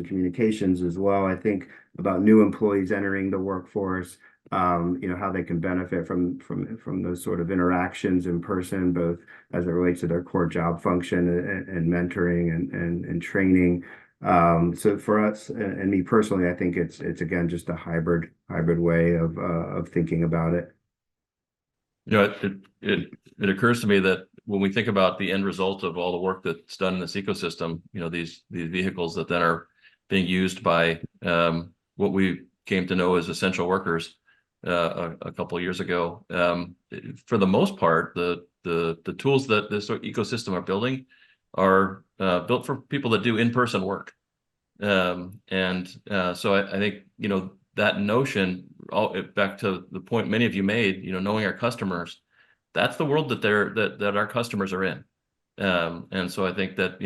communications as well. I think about new employees entering the workforce. how they can benefit from those sort of interactions in person, both as it relates to their core job function and mentoring and training. So for us and me personally, I think it's again just a hybrid way of thinking about it. It occurs to me that when we think about the end result of all the work that's done in this ecosystem, these vehicles that then are being used by what we came to know as essential workers a couple of years ago. For the most part, the tools that this ecosystem are building are built for people that do in-person work. So I think, that notion, back to the point many of you made, knowing our customers, that's the world that our customers are in. And so I think that,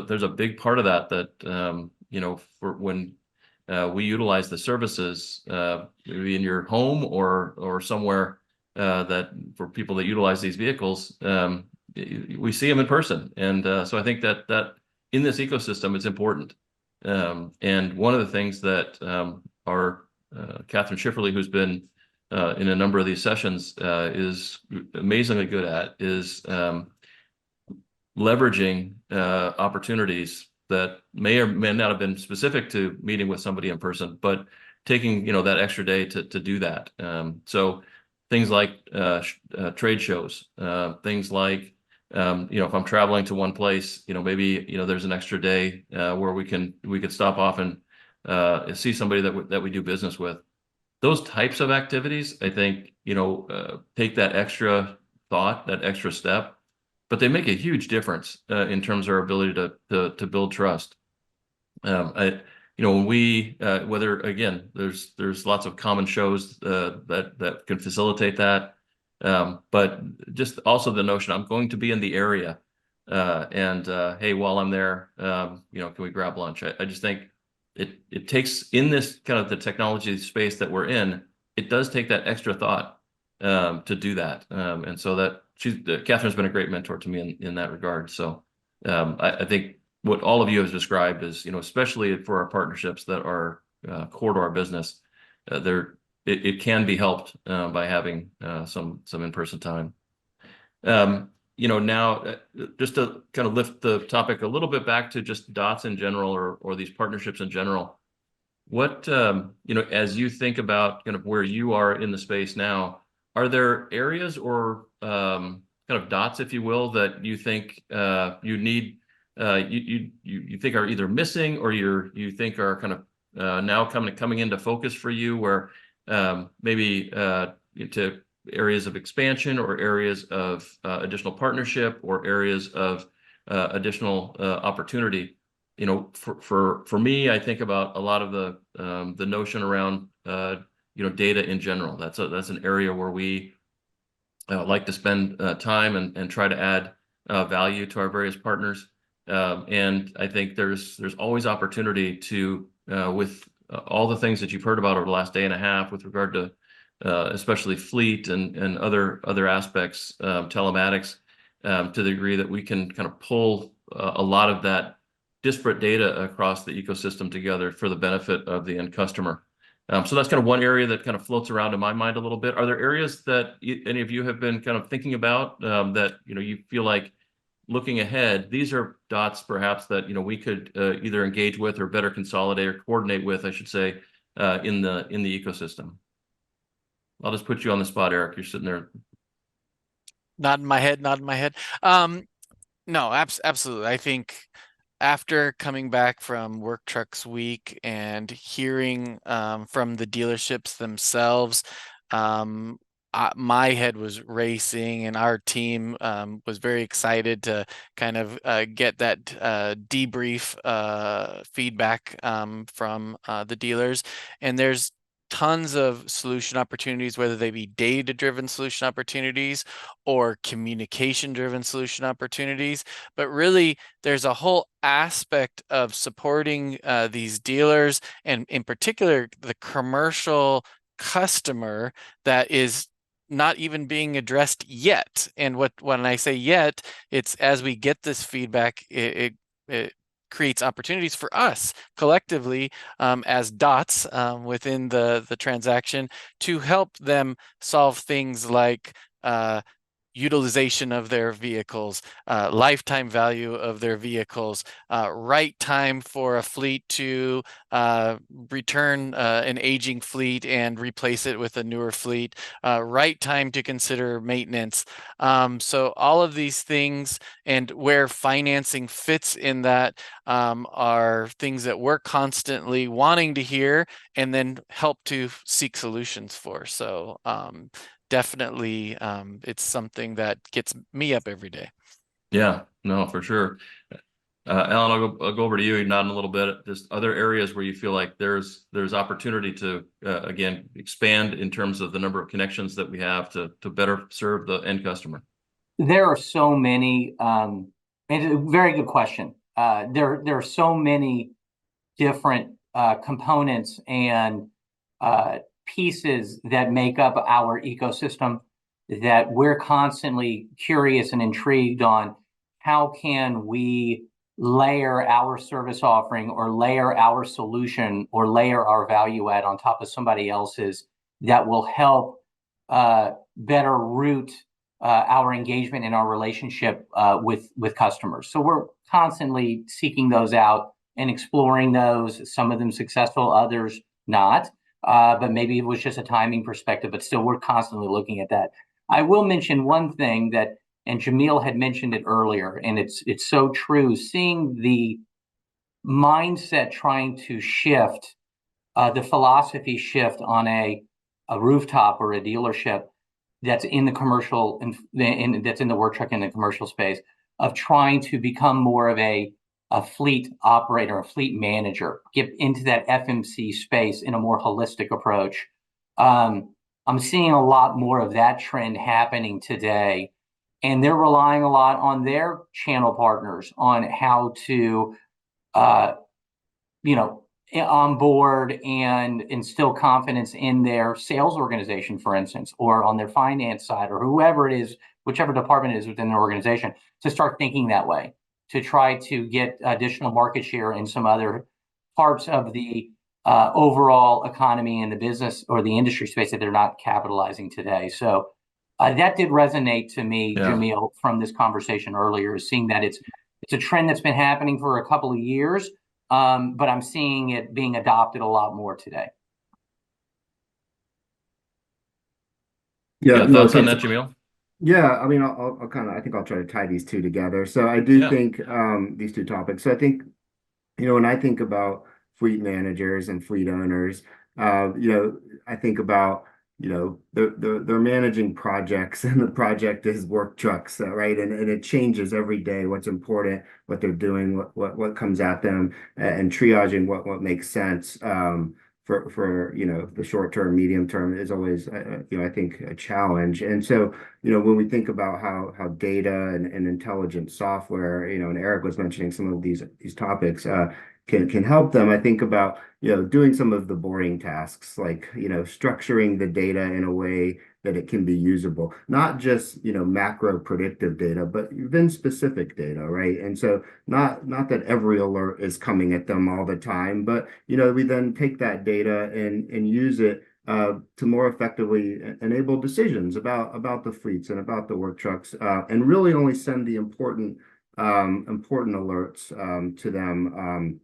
there's a big part of that, for when we utilize the services, maybe in your home or somewhere, that for people that utilize these vehicles, we see them in person. And so I think that in this ecosystem, it's important. And one of the things that our Catherine Schifferly, who's been in a number of these sessions, is amazingly good at, is leveraging opportunities that may or may not have been specific to meeting with somebody in person, but taking that extra day to do that. So things like trade shows, things like if I'm traveling to one place, maybe there's an extra day where we could stop off and see somebody that we do business with. Those types of activities, I think, take that extra thought, that extra step, but they make a huge difference in terms of our ability to build trust. When we whether again, there's lots of common shows that can facilitate that, but just also the notion I'm going to be in the area, and hey, while I'm there, can we grab lunch? I just think it takes, in this kind of the technology space that we're in, it does take that extra thought to do that, and so that Catherine's been a great mentor to me in that regard. So I think what all of you have described is, especially for our partnerships that are core to our business, it can be helped by having some in-person time. Now just to kind of lift the topic a little bit back to just DOTS in general, or these partnerships in general, what as you think about kind of where you are in the space now, are there areas or kind of dots, if you will, that you think you need, you think are either missing, or you think are kind of now coming into focus for you, where maybe into areas of expansion, or areas of additional partnership, or areas of additional opportunity? For me, I think about a lot of the notion around data in general. That's an area where we like to spend time and try to add value to our various partners. And I think there's always opportunity to, with all the things that you've heard about over the last day and a half, with regard to especially fleet and other aspects, telematics, to the degree that we can kind of pull a lot of that disparate data across the ecosystem together for the benefit of the end customer. So that's kind of one area that kind of floats around in my mind a little bit. Are there areas that any of you have been kind of thinking about, that you feel like, looking ahead, these are dots perhaps that we could either engage with, or better consolidate or coordinate with, I should say, in the ecosystem? I'll just put you on the spot, Eric. You're sitting there. Nodding my head. No, absolutely. I think after coming back from Work Trucks Week and hearing from the dealerships themselves, my head was racing, and our team was very excited to kind of get that debrief feedback from the dealers. And there's tons of solution opportunities, whether they be data-driven solution opportunities or communication-driven solution opportunities. But really, there's a whole aspect of supporting these dealers, and in particular, the commercial customer that is not even being addressed yet. And when I say yet, it's as we get this feedback, it creates opportunities for us collectively as dots within the transaction to help them solve things like utilization of their vehicles, lifetime value of their vehicles, right time for a fleet to return an aging fleet and replace it with a newer fleet, right time to consider maintenance. So all of these things and where financing fits in that are things that we're constantly wanting to hear and then help to seek solutions for. So definitely it's something that gets me up every day. Yeah, no, for sure. Alan, I'll go over to you, nodding a little bit. Just other areas where you feel like there's opportunity to again expand in terms of the number of connections that we have to better serve the end customer. There are so many, and it's a very good question. There are so many different components and pieces that make up our ecosystem that we're constantly curious and intrigued on. How can we layer our service offering or layer our solution or layer our value add on top of somebody else's that will help better root our engagement and our relationship with customers. So we're constantly seeking those out and exploring those, some of them successful, others not. But maybe it was just a timing perspective, but still we're constantly looking at that. I will mention one thing that, and Jameel had mentioned it earlier, and it's so true, seeing the mindset trying to shift, the philosophy shift on a rooftop or a dealership that's in the commercial and that's in the work truck in the commercial space, of trying to become more of a fleet operator, a fleet manager, get into that FMC space in a more holistic approach. I'm seeing a lot more of that trend happening today, and they're relying a lot on their channel partners on how to, onboard and instill confidence in their sales organization, for instance, or on their finance side, or whoever it is, whichever department it is within their organization, to start thinking that way, to try to get additional market share in some other parts of the overall economy and the business or the industry space that they're not capitalizing today. So that did resonate to me, Yeah. Jameel, from this conversation earlier, seeing that it's a trend that's been happening for a couple of years, but I'm seeing it being adopted a lot more today. Yeah, no, Thoughts on thanks. that, Jameel? Yeah, I mean, I'll kind of, I think I'll try to tie these two together. So I do Yeah. think these two topics. So I think, when I think about fleet managers and fleet owners, I think about, they're managing projects, and the project is work trucks, right? And it changes every day. What's important, what they're doing, what comes at them, and triaging what makes sense. For the short term, medium term is always I think a challenge. And so when we think about how data and intelligent software, and Eric was mentioning some of these topics can help them, I think about doing some of the boring tasks, like structuring the data in a way that it can be usable, not just macro predictive data, but even specific data, right? And so not that every alert is coming at them all the time, but we then take that data and use it to more effectively enable decisions about the fleets and about the work trucks, and really only send the important alerts to them,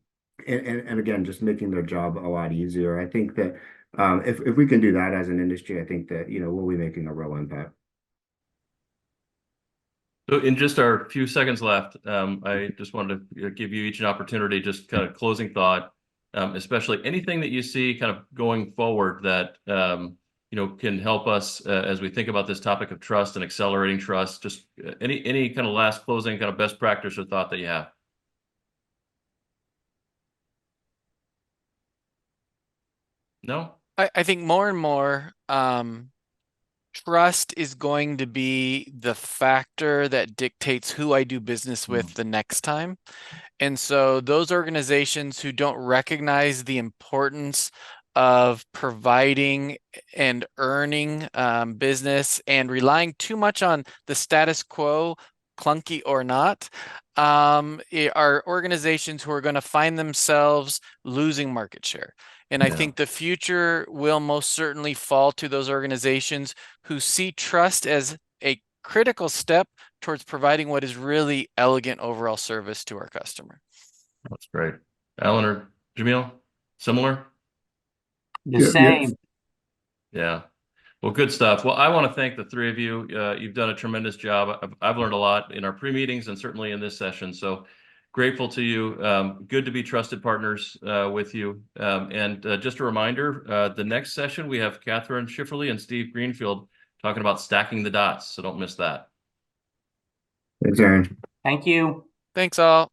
and again, just making their job a lot easier. I think that if we can do that as an industry, I think that we'll be making a real impact. So in just our few seconds left, I just wanted to give you each an opportunity, just kind of closing thought, especially anything that you see kind of going forward that can help us as we think about this topic of trust and accelerating trust. Just any kind of last closing kind of best practice or thought that you have. No? I think more and more trust is going to be the factor that dictates who I do business with the next time. And so those organizations who don't recognize the importance of providing and earning business and relying too much on the status quo clunky or not, are organizations who are going to find themselves losing market share. And I Yeah. think the future will most certainly fall to those organizations who see trust as a critical step towards providing what is really elegant overall service to our customer. That's great. Alan or Jameel, similar? The Yeah, same. Yeah. Well, good stuff. Well, I want to thank the three of you. You've done a tremendous job. I've learned a lot in our pre-meetings and certainly in this session. So grateful to you. Good to be trusted partners with you. And just a reminder, the next session, we have Catherine Schifferly and Steve Greenfield talking about stacking the dots. So don't miss that. Thanks, Aaron. Thank you. Thanks all.